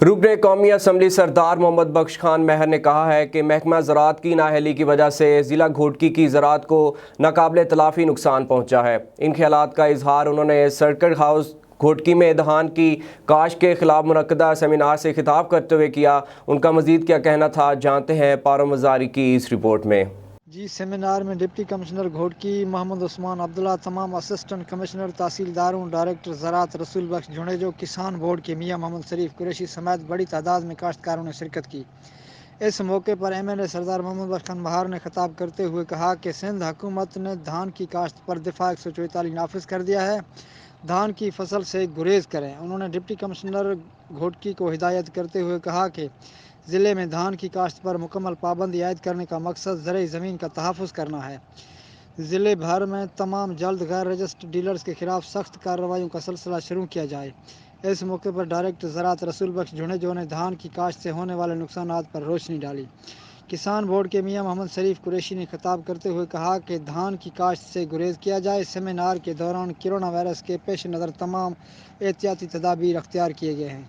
رکن قومی اسمبلی سردار محمد بخش خان مہر نے کہا ہے کہ محکمہ زراعت کی نااہلی کی وجہ سے ضلع گھوٹکی کی زراعت کو ناقابل تلافی نقصان پہنچا ہے۔ ان خیالات کا اظہار انہوں نے سرکٹ ہاؤس گھوٹکی میں دھان کی کاشت کے خلاف منعقدہ سیمینار سے خطاب کرتے ہوئے کیا۔ ان کا مزید کیا کہنا تھا، جانتے ہیں پارو مزاری کی اس رپورٹ میں۔ سیمینار میں ڈپٹی کمشنر گھوٹکی محمد عثمان عبداللہ، تمام اسسٹنٹ کمشنر، تحصیلداروں، ڈائریکٹر زراعت رسول بخش جھنجھو، کسان بورڈ کے میاں محمد شریف قریشی سمیت بڑی تعداد میں کاشتکاروں نے شرکت کی۔ اس موقع پر ایم ایل اے سردار محمد بخش خان مہار نے خطاب کرتے ہوئے کہا کہ سندھ حکومت نے دھان کی کاشت پر دفاع 144 نافذ کر دیا ہے، دھان کی فصل سے گریز کریں۔ انہوں نے ڈپٹی کمشنر گھوٹکی کو ہدایت کرتے ہوئے کہا کہ ضلع میں دھان کی کاشت پر مکمل پابندی عائد کرنے کا مقصد زرعی زمین کا تحفظ کرنا ہے۔ ضلع بھر میں تمام جلد غیر رجسٹرڈ ڈیلرز کے خلاف سخت کارروائیوں کا سلسلہ شروع کیا جائے۔ اس موقع پر ڈائریکٹر زراعت رسول بخش جھنجھو نے دھان کی کاشت سے ہونے والے نقصانات پر روشنی ڈالی۔ کسان بورڈ کے میاں محمد شریف قریشی نے خطاب کرتے ہوئے کہا کہ دھان کی کاشت سے گریز کیا جائے۔ سیمینار کے دوران کرونا وائرس کے پیش نظر تمام احتیاطی تدابیر اختیار کیے گئے ہیں۔